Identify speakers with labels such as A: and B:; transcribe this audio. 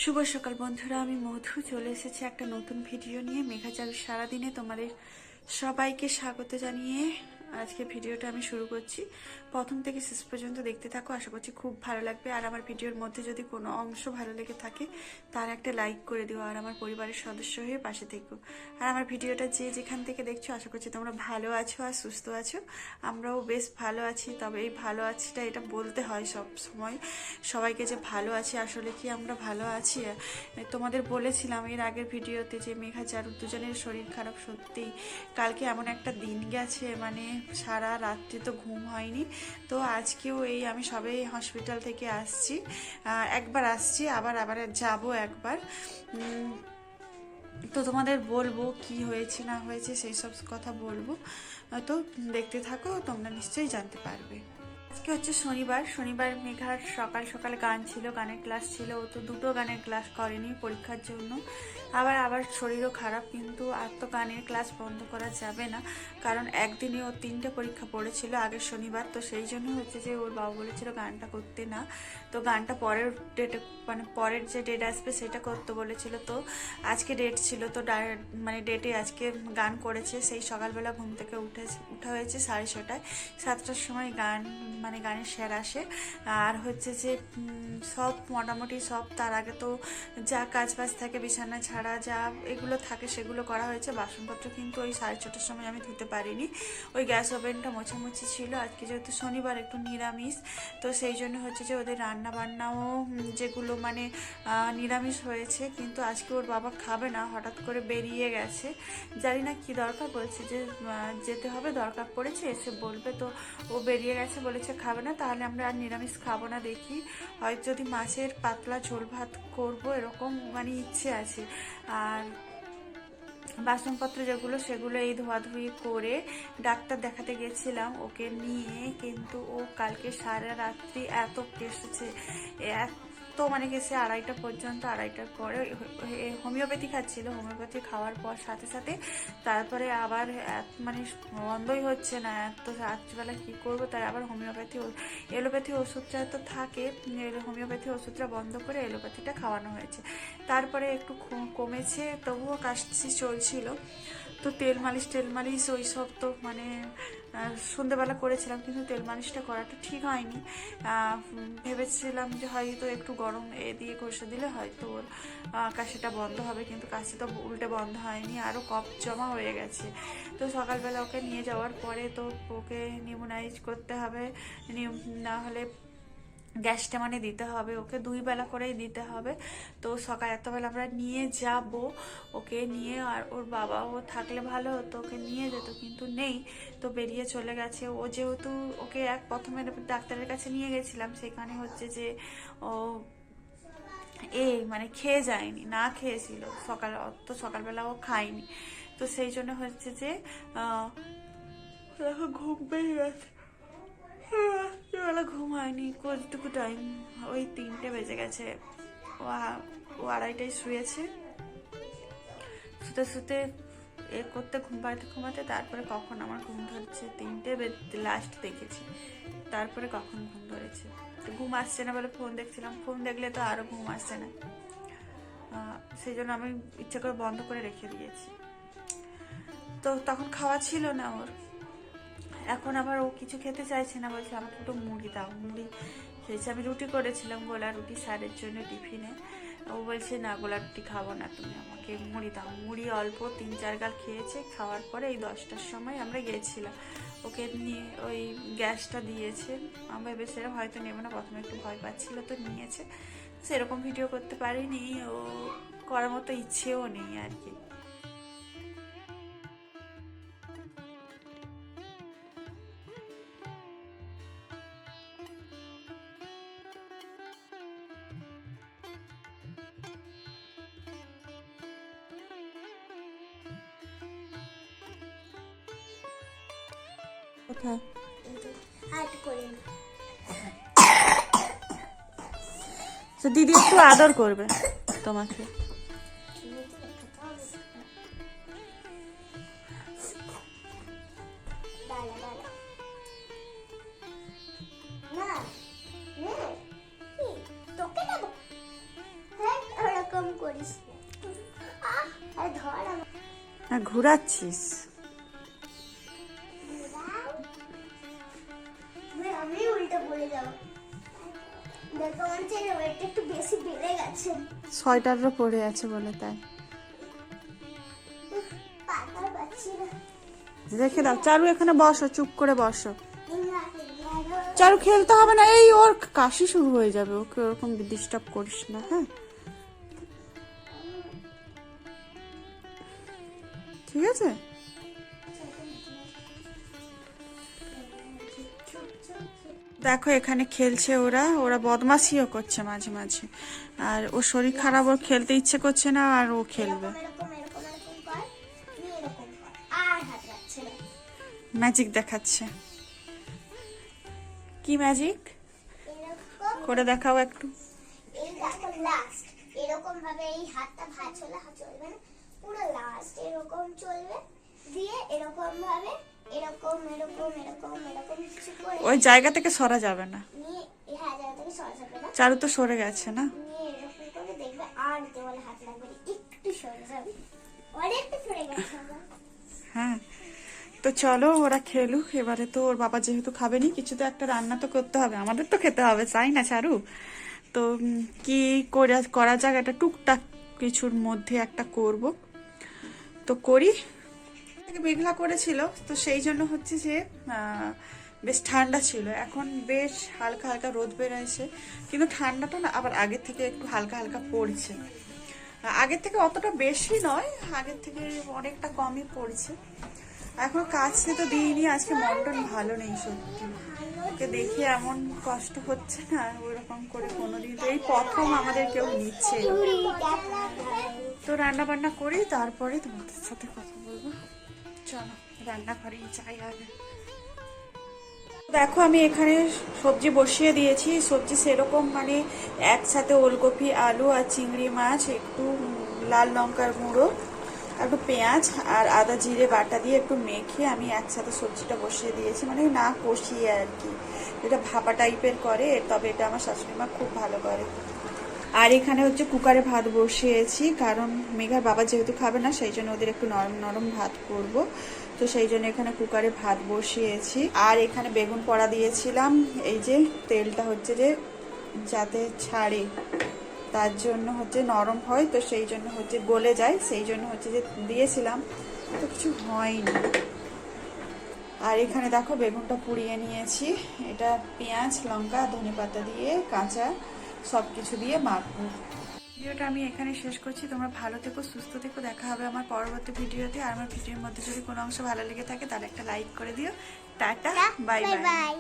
A: শুভ সকাল বন্ধুরা, আমি মধু চলে এসেছি একটা নতুন ভিডিও নিয়ে। মেঘাচারু সারাদিনে তোমাদের সবাইকে স্বাগত জানিয়ে আজকে ভিডিওটা আমি শুরু করছি। প্রথম থেকে শেষ পর্যন্ত দেখতে থাকো, আশা করছি খুব ভালো লাগবে। আর আমার ভিডিওর মধ্যে যদি কোনো অংশ ভালো লেগে থাকে তার একটা লাইক করে দিও, আর আমার পরিবারের সদস্য হয়ে পাশে থেকো। আর আমার ভিডিওটা যে যেখান থেকে দেখছো, আশা করছি তোমরা ভালো আছো আর সুস্থ আছো। আমরাও বেশ ভালো আছি। তবে এই ভালো আছিটা এটা বলতে হয় সব সময় সবাইকে যে ভালো আছি, আসলে কি আমরা ভালো আছি? তোমাদের বলেছিলাম এর আগের ভিডিওতে যে মেঘা চারুর দুজনের শরীর খারাপ। সত্যি কালকে এমন একটা দিন গেছে, মানে সারা রাত্রি তো ঘুম হয়নি। তো আজকেও এই আমি সবে হসপিটাল থেকে আসছি, একবার আসছি, আবার আবার যাব একবার। তো তোমাদের বলবো কি হয়েছে না হয়েছে সেই সব কথা বলবো। তো দেখতে থাকো, তোমরা নিশ্চয়ই জানতে পারবে। আজকে হচ্ছে শনিবার। শনিবার মেঘার সকাল সকাল গান ছিল, গানের ক্লাস ছিল। ও তো দুটো গানের ক্লাস করেনি পরীক্ষার জন্য। আবার শরীরও খারাপ, কিন্তু আর তো গানের ক্লাস বন্ধ করা যাবে না, কারণ একদিনে ও 3টে পরীক্ষা পড়েছিল আগের শনিবার। তো সেই জন্য হচ্ছে যে ওর বাবা বলেছিল গানটা করতে না, তো গানটা পরের ডেটে, মানে পরের যে ডেট আসবে সেটা করতে বলেছিল। তো আজকে ডেট ছিল, তো মানে ডেটে আজকে গান করেছে। সেই সকালবেলা ঘুম থেকে উঠা হয়েছে 6:30টায়। 7টার সময় গান, মানে গানের স্যার আসে। আর হচ্ছে যে সব মোটামুটি সব, তার আগে তো যা কাজ বাজ থাকে, বিছানা ছাড়া যা এগুলো থাকে সেগুলো করা হয়েছে। বাসনপত্র কিন্তু ওই 6:30টার সময় আমি ধুতে পারিনি, ওই গ্যাস ওভেনটা মোছামুছি ছিল। আজকে যেহেতু শনিবার একটু নিরামিষ, তো সেই জন্য হচ্ছে যে ওদের রান্না বান্নাও যেগুলো মানে নিরামিষ হয়েছে। কিন্তু আজকে ওর বাবা খাবে না, হঠাৎ করে বেরিয়ে গেছে, জানি না কি দরকার, বলছে যে যেতে হবে, দরকার পড়েছে, এসে বলবে। তো ও বেরিয়ে গেছে, বলেছে খাবে না, তাহলে আমরা আর নিরামিষ খাবো না। দেখি হয়তো যদি মাছের পাতলা ঝোল ভাত করবো, এরকম মানে ইচ্ছে আছে। আর বাসনপত্র যেগুলো সেগুলো এই ধোয়াধুয়ি করে ডাক্তার দেখাতে গেছিলাম ওকে নিয়ে, কিন্তু ও কালকে সারা রাত্রি এত কেসেছে, এত মানে গেছে 2:30টা পর্যন্ত। 2:30টার পরে হোমিওপ্যাথি খাচ্ছিল, হোমিওপ্যাথি খাওয়ার পর সাথে সাথে তারপরে আবার মানে বন্ধই হচ্ছে না। এত রাত্রিবেলা কী করবো, তাই আবার এলোপ্যাথি ওষুধটা তো থাকে, হোমিওপ্যাথি ওষুধটা বন্ধ করে এলোপ্যাথিটা খাওয়ানো হয়েছে। তারপরে একটু কমেছে, তবুও কাশি চলছিল। তো তেল মালিশ ওই সব তো মানে সন্ধ্যেবেলা করেছিলাম, কিন্তু তেল মালিশটা করাটা ঠিক হয়নি। ভেবেছিলাম যে হয়তো একটু গরম দিয়ে ঘষে দিলে হয়তো ওর কাশিটা বন্ধ হবে, কিন্তু কাশি তো উল্টে বন্ধ হয়নি, আরও কফ জমা হয়ে গেছে। তো সকালবেলা ওকে নিয়ে যাওয়ার পরে তো ওকে নিউমোনাইজ করতে হবে, না হলে গ্যাসটা মানে দিতে হবে, ওকে 2 বেলা করেই দিতে হবে। তো সকাল এতবেলা আমরা নিয়ে যাব ওকে নিয়ে, আর ওর বাবাও থাকলে ভালো হতো, ওকে নিয়ে যেত, কিন্তু নেই, তো বেরিয়ে চলে গেছে। ও যেহেতু ওকে প্রথমে ডাক্তারের কাছে নিয়ে গেছিলাম, সেখানে হচ্ছে যে ও মানে খেয়ে যায়নি, না খেয়েছিল সকালবেলা ও খায়নি। তো সেই জন্য হচ্ছে যে ঘুম পেয়ে গেছে, রাত্রিবেলা ঘুম হয়নি কতটুকু টাইম, ওই 3টে বেজে গেছে। ও 2:30টায় শুয়েছে, শুতে শুতে করতে ঘুমাতে তারপরে কখন আমার ঘুম ধরছে, 3টে লাস্ট দেখেছি, তারপরে কখন ঘুম ধরেছে। তো ঘুম আসছে না বলে ফোন দেখছিলাম, ফোন দেখলে তো আরও ঘুম আসছে না, সেই জন্য আমি ইচ্ছা করে বন্ধ করে রেখে দিয়েছি। তো তখন খাওয়া ছিল না ওর, এখন আবার ও কিছু খেতে চাইছে না, বলছে আমাকে একটু মুড়ি দাও। মুড়ি খেয়েছে, আমি রুটি করেছিলাম, গোলা রুটি স্যারের জন্য টিফিনে। ও বলছে না, গোলা রুটি খাবো না, তুমি আমাকে মুড়ি দাও। মুড়ি অল্প 3-4 গাল খেয়েছে। খাওয়ার পরে এই 10টার সময় আমরা গিয়েছিলাম, ওকে নিয়ে ওই গ্যাসটা দিয়েছে। আমরা ভেবেছিলাম হয়তো নেবো না, প্রথমে একটু ভয় পাচ্ছিল, তো নিয়েছে। সেরকম ভিডিও করতে পারিনি, ও করার মতো ইচ্ছেও নেই আর কি। কোথায় তো দিদি একটু আদর করবে তোমাকে।
B: এরকম করিস না। আরে ধর আমার
A: না ঘুরাচ্ছিস।
B: ঘোরাও। আমি উল্টো পড়ে যাবো। দেখো আমার ছেলে ওয়েটটা একটু বেশি বেড়ে গেছে।
A: সোয়েটারও পরে আছে বলে তাই।
B: পাতা পাচ্ছি না।
A: রেখে দাও চারু, এখানে বসো, চুপ করে বসো। চারু খেলতে হবে না, এই ওর কাশি শুরু হয়ে যাবে, ওকে ওরকম ডিস্টার্ব করিস না, হ্যাঁ? ঠিক আছে। দেখো এখানে খেলছে ওরা, ওরা বদমাশিও করছে মাঝে মাঝে, আর ওর শরীর খারাপ, ওর খেলতে ইচ্ছে করছে না, আর ও খেলবে।
B: এরকম এরকম এরকম কর, তুই এরকম কর, আর হাত রাখছে না।
A: ম্যাজিক দেখাচ্ছে। কি ম্যাজিক
B: এরকম
A: করে দেখাও একটু।
B: এই দেখো লাস্ট এরকম ভাবে এই হাতটা ভাঁজ হলে চলবে না, পুরো লাস্ট এরকম চলবে, দিয়ে এরকম ভাবে এরকম এরকম এরকম এরকম কিছু করে
A: ওই জায়গা থেকে সরা যাবে না।
B: নিয়ে হ্যাঁ জায়গা থেকে সরা যাবে না,
A: চারু তো সরে গেছে না।
B: নিয়ে এরকম করে দেখবে আর দেওয়ালে হাত লাগবে না, একটু সরে যাবে, অনেকটা সরে গেছে আমার।
A: হ্যাঁ, তো চলো ওরা খেলুক। এবারে তো ওর বাবা যেহেতু খাবেনি, কিছু তো একটা রান্না তো করতে হবে, আমাদের তো খেতে হবে, তাই না চারু? তো কি করা যাক, একটা টুকটাক কিছুর মধ্যে একটা করব, তো করি। মেঘলা করেছিল, তো সেই জন্য হচ্ছে যে বেশ ঠান্ডা ছিল, এখন বেশ হালকা হালকা রোদ বেরোয়েছে, কিন্তু ঠান্ডাটা না আবার আগের থেকে একটু হালকা হালকা পড়ছে। আগের থেকে অতটা বেশি নয়, আগের থেকে অনেকটা কমই পড়ছে। এখন কাছে তো দিইনি, আজকে মনটা ভালো নেই সত্যি, ওকে দেখে এমন কষ্ট হচ্ছে না ওইরকম করে কোনোদিন, তো এই প্রথম আমাদের কেউ নিচ্ছে। তো রান্না বান্না করি, তারপরে তোমাদের সাথে কথা বলবো। চলো রান্নাঘরেই যাই আগে। দেখো আমি এখানে সবজি বসিয়ে দিয়েছি, সবজি সেরকম মানে একসাথে ওলকপি, আলু আর চিংড়ি মাছ, একটু লাল লঙ্কার গুঁড়ো, একটু পেঁয়াজ আর আদা জিরে বাটা দিয়ে একটু মেখে আমি একসাথে সবজিটা বসিয়ে দিয়েছি, মানে না কষিয়ে আর কি, এটা ভাপা টাইপের করে, তবে এটা আমার শাশুড়ি মা খুব ভালো করে। আর এখানে হচ্ছে কুকারে ভাত বসিয়েছি, কারণ মেঘার বাবা যেহেতু খাবে না, সেই জন্য ওদের একটু নরম নরম ভাত করব, তো সেই জন্য এখানে কুকারে ভাত বসিয়েছি। আর এখানে বেগুন পোড়া দিয়েছিলাম, এই যে তেলটা হচ্ছে যে যাতে ছাড়ে, তার জন্য হচ্ছে নরম হয়, তো সেই জন্য হচ্ছে গলে যায়, সেই জন্য হচ্ছে যে দিয়েছিলাম, তো কিছু হয়নি। আর এখানে দেখো বেগুনটা পুড়িয়ে নিয়েছি, এটা পেঁয়াজ লঙ্কা ধনেপাতা দিয়ে কাঁচা সব কিছু দিয়ে মাখবো। ভিডিওটা আমি এখানে শেষ করছি, তোমরা ভালো থেকো, সুস্থ থেকো, দেখা হবে আমার পরবর্তী ভিডিওতে। আর আমার ভিডিওর মধ্যে যদি কোনো অংশ ভালো লেগে থাকে তাহলে একটা লাইক করে দিও। Tata, bye bye.